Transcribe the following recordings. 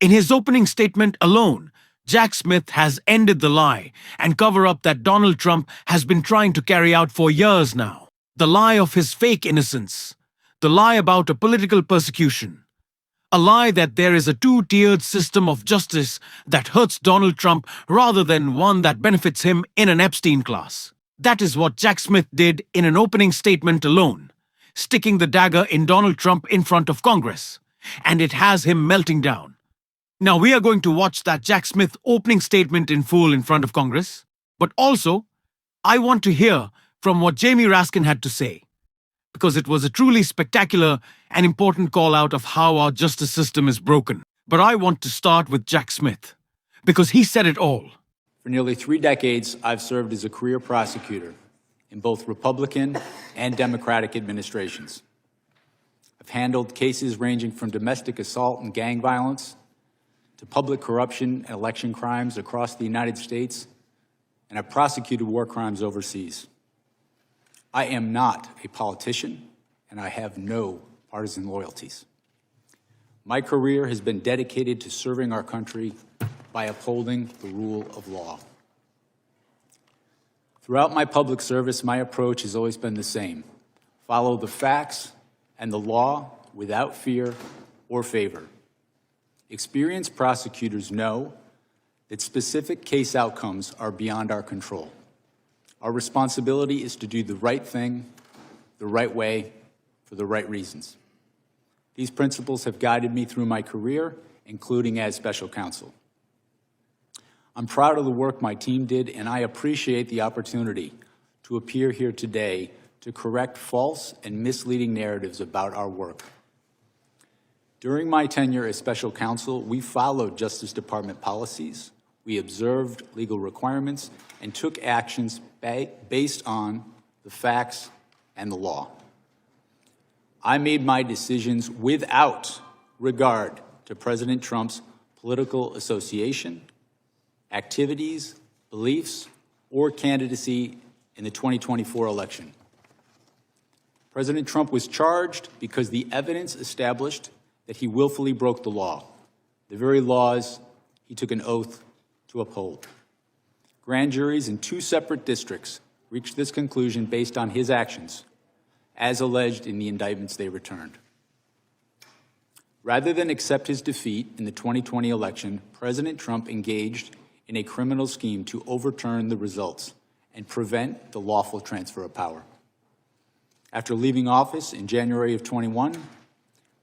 In his opening statement alone, Jack Smith has ended the lie and cover-up that Donald Trump has been trying to carry out for years now. The lie of his fake innocence. The lie about a political persecution. A lie that there is a two-tiered system of justice that hurts Donald Trump rather than one that benefits him in an Epstein class. That is what Jack Smith did in an opening statement alone, sticking the dagger in Donald Trump in front of Congress. And it has him melting down. Now we are going to watch that Jack Smith opening statement in full in front of Congress. But also, I want to hear from what Jamie Raskin had to say, because it was a truly spectacular and important call out of how our justice system is broken. But I want to start with Jack Smith, because he said it all. For nearly 3 decades, I've served as a career prosecutor in both Republican and Democratic administrations. I've handled cases ranging from domestic assault and gang violence to public corruption and election crimes across the United States, and I've prosecuted war crimes overseas. I am not a politician, and I have no partisan loyalties. My career has been dedicated to serving our country by upholding the rule of law. Throughout my public service, my approach has always been the same: follow the facts and the law without fear or favor. Experienced prosecutors know that specific case outcomes are beyond our control. Our responsibility is to do the right thing, the right way, for the right reasons. These principles have guided me through my career, including as special counsel. I'm proud of the work my team did, and I appreciate the opportunity to appear here today to correct false and misleading narratives about our work. During my tenure as special counsel, we followed Justice Department policies, we observed legal requirements, and took actions based on the facts and the law. I made my decisions without regard to President Trump's political association, activities, beliefs, or candidacy in the 2024 election. President Trump was charged because the evidence established that he willfully broke the law, the very laws he took an oath to uphold. Grand juries in 2 separate districts reached this conclusion based on his actions, as alleged in the indictments they returned. Rather than accept his defeat in the 2020 election, President Trump engaged in a criminal scheme to overturn the results and prevent the lawful transfer of power. After leaving office in January of 21,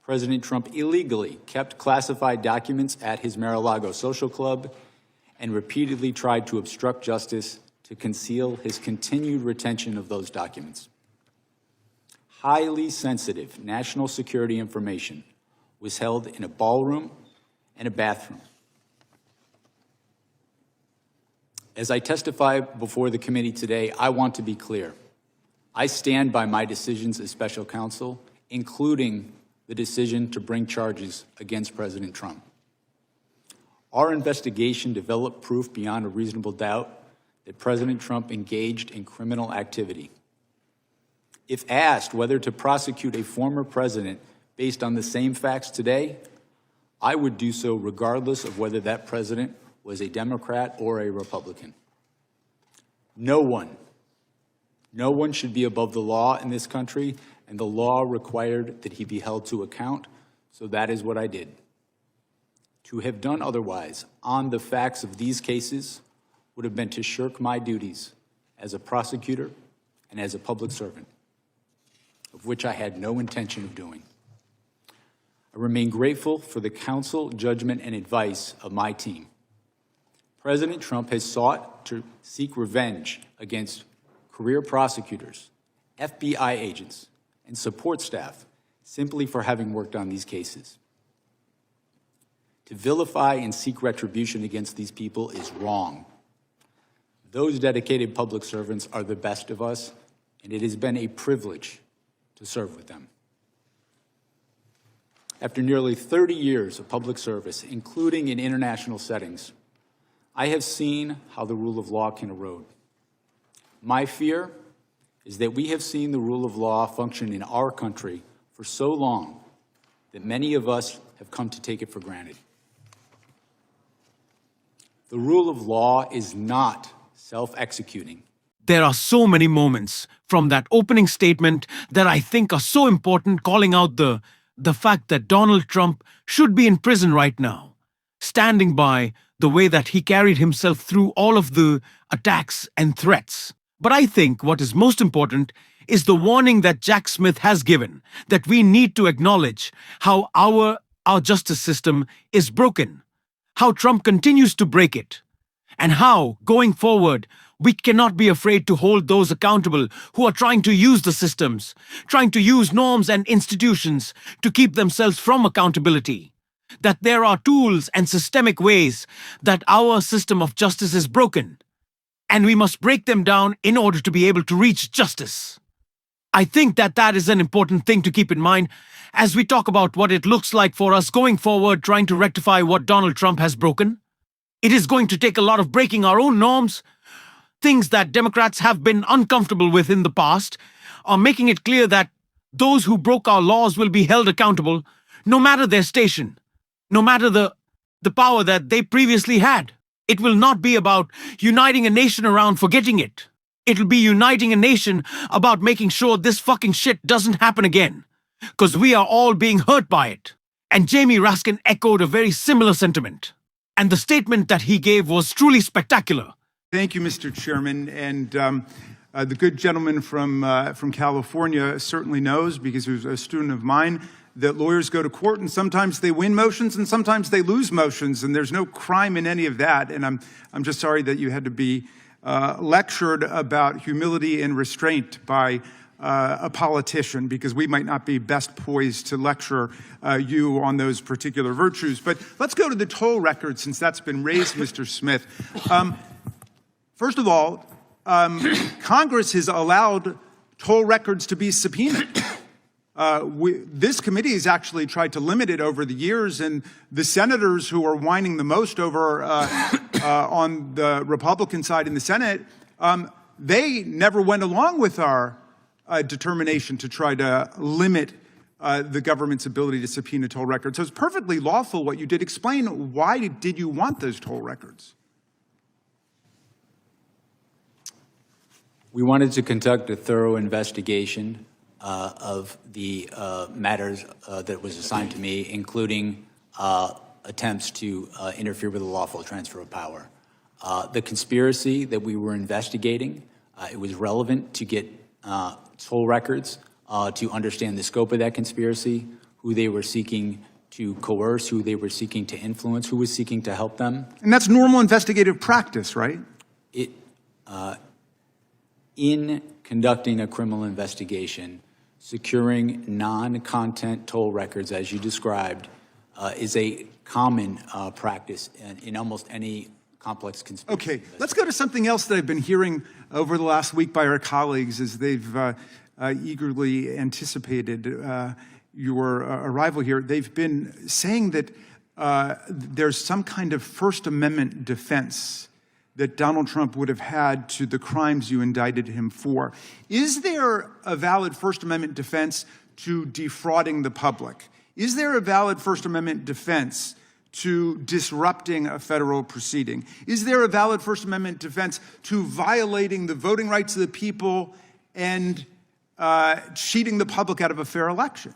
President Trump illegally kept classified documents at his Mar-a-Lago social club and repeatedly tried to obstruct justice to conceal his continued retention of those documents. Highly sensitive national security information was held in a ballroom and a bathroom. As I testify before the committee today, I want to be clear. I stand by my decisions as special counsel, including the decision to bring charges against President Trump. Our investigation developed proof beyond a reasonable doubt that President Trump engaged in criminal activity. If asked whether to prosecute a former president based on the same facts today, I would do so regardless of whether that president was a Democrat or a Republican. No one should be above the law in this country, and the law required that he be held to account, so that is what I did. To have done otherwise on the facts of these cases would have been to shirk my duties as a prosecutor and as a public servant, of which I had no intention of doing. I remain grateful for the counsel, judgment, and advice of my team. President Trump has sought to seek revenge against career prosecutors, FBI agents, and support staff simply for having worked on these cases. To vilify and seek retribution against these people is wrong. Those dedicated public servants are the best of us, and it has been a privilege to serve with them. After nearly 30 years of public service, including in international settings, I have seen how the rule of law can erode. My fear is that we have seen the rule of law function in our country for so long that many of us have come to take it for granted. The rule of law is not self-executing. There are so many moments from that opening statement that I think are so important, calling out the fact that Donald Trump should be in prison right now, standing by the way that he carried himself through all of the attacks and threats. But I think what is most important is the warning that Jack Smith has given, that we need to acknowledge how our justice system is broken, how Trump continues to break it, and how, going forward, we cannot be afraid to hold those accountable who are trying to use the systems, trying to use norms and institutions to keep themselves from accountability. That there are tools and systemic ways that our system of justice is broken, and we must break them down in order to be able to reach justice. I think that is an important thing to keep in mind as we talk about what it looks like for us going forward trying to rectify what Donald Trump has broken. It is going to take a lot of breaking our own norms, things that Democrats have been uncomfortable with in the past, are making it clear that those who broke our laws will be held accountable, no matter their station, no matter the power that they previously had. It will not be about uniting a nation around forgetting it. It'll be uniting a nation about making sure this fucking shit doesn't happen again, because we are all being hurt by it. And Jamie Raskin echoed a very similar sentiment. And the statement that he gave was truly spectacular. Thank you, Mr. Chairman. And the good gentleman from California certainly knows, because he was a student of mine, that lawyers go to court and sometimes they win motions and sometimes they lose motions, and there's no crime in any of that. And I'm just sorry that you had to be lectured about humility and restraint by a politician, because we might not be best poised to lecture you on those particular virtues. But let's go to the toll record, since that's been raised, Mr. Smith. First of all, Congress has allowed toll records to be subpoenaed. This committee has actually tried to limit it over the years, and the senators who are whining the most over on the Republican side in the Senate, they never went along with our determination to try to limit the government's ability to subpoena toll records. So it's perfectly lawful what you did. Explain, why did you want those toll records? We wanted to conduct a thorough investigation of the matters that was assigned to me, including attempts to interfere with the lawful transfer of power. The conspiracy that we were investigating, it was relevant to get toll records to understand the scope of that conspiracy, who they were seeking to coerce, who they were seeking to influence, who was seeking to help them. And that's normal investigative practice, right? In conducting a criminal investigation, securing non-content toll records, as you described, is a common practice in almost any complex conspiracy. Okay, let's go to something else that I've been hearing over the last week by our colleagues as they've eagerly anticipated your arrival here. They've been saying that there's some kind of First Amendment defense that Donald Trump would have had to the crimes you indicted him for. Is there a valid First Amendment defense to defrauding the public? Is there a valid First Amendment defense to disrupting a federal proceeding? Is there a valid First Amendment defense to violating the voting rights of the people and cheating the public out of a fair election?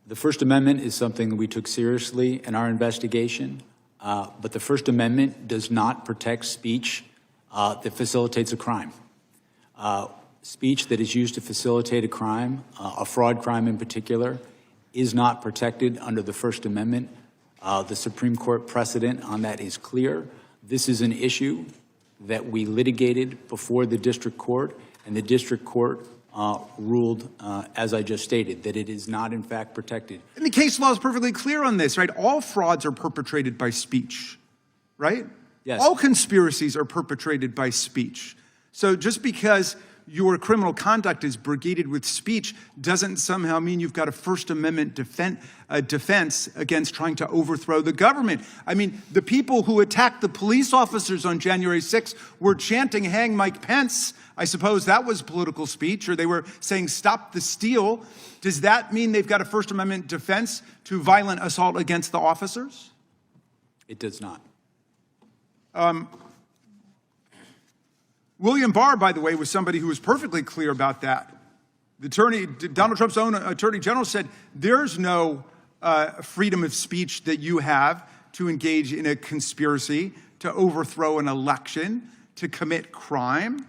The First Amendment is something that we took seriously in our investigation. But the First Amendment does not protect speech that facilitates a crime. Speech that is used to facilitate a crime, a fraud crime in particular, is not protected under the First Amendment. The Supreme Court precedent on that is clear. This is an issue that we litigated before the district court, and the district court ruled, as I just stated, that it is not in fact protected. And the case law is perfectly clear on this, right? All frauds are perpetrated by speech, right? Yes. All conspiracies are perpetrated by speech. So just because your criminal conduct is brigaded with speech doesn't somehow mean you've got a First Amendment defense against trying to overthrow the government. I mean, the people who attacked the police officers on January 6th were chanting, "Hang Mike Pence." I suppose that was political speech, or they were saying, "Stop the steal." Does that mean they've got a First Amendment defense to violent assault against the officers? It does not. William Barr, by the way, was somebody who was perfectly clear about that. Donald Trump's own attorney general said there's no freedom of speech that you have to engage in a conspiracy to overthrow an election, to commit crime.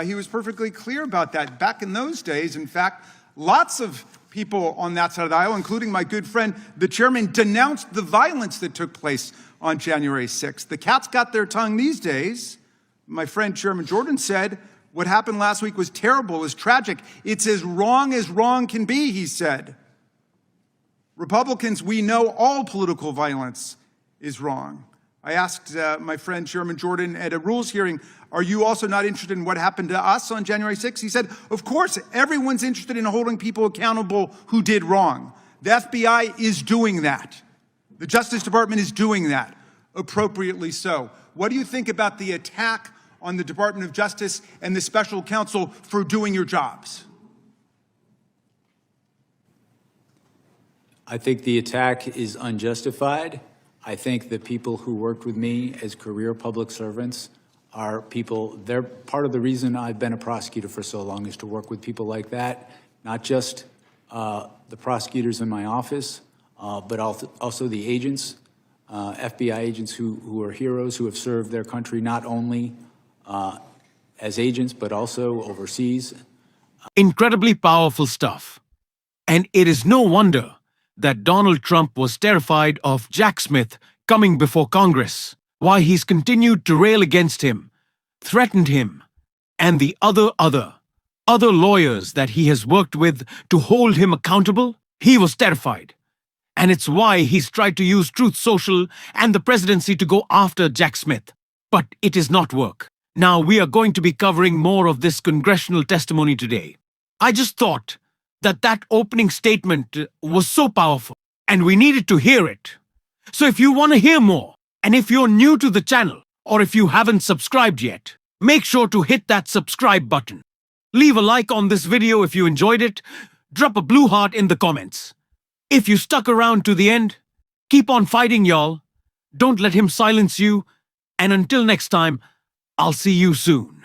He was perfectly clear about that. Back in those days, in fact, lots of people on that side of the aisle, including my good friend, the chairman, denounced the violence that took place on January 6th. The cat's got their tongue these days. My friend Chairman Jordan said, what happened last week was terrible, is tragic. It's as wrong can be, he said. Republicans, we know all political violence is wrong. I asked my friend Chairman Jordan at a rules hearing, are you also not interested in what happened to us on January 6th? He said, of course, everyone's interested in holding people accountable who did wrong. The FBI is doing that. The Justice Department is doing that, appropriately so. What do you think about the attack on the Department of Justice and the special counsel for doing your jobs? I think the attack is unjustified. I think the people who worked with me as career public servants are people, they're part of the reason I've been a prosecutor for so long is to work with people like that, not just the prosecutors in my office, but also the agents, FBI agents who are heroes, who have served their country not only as agents, but also overseas. Incredibly powerful stuff. And it is no wonder that Donald Trump was terrified of Jack Smith coming before Congress, why he's continued to rail against him, threatened him, and the other lawyers that he has worked with to hold him accountable. He was terrified. And it's why he's tried to use Truth Social and the presidency to go after Jack Smith. But it does not work. Now we are going to be covering more of this congressional testimony today. I just thought that opening statement was so powerful and we needed to hear it. So if you want to hear more, and if you're new to the channel, or if you haven't subscribed yet, make sure to hit that subscribe button. Leave a like on this video if you enjoyed it. Drop a blue heart in the comments. If you stuck around to the end, keep on fighting, y'all. Don't let him silence you. And until next time, I'll see you soon.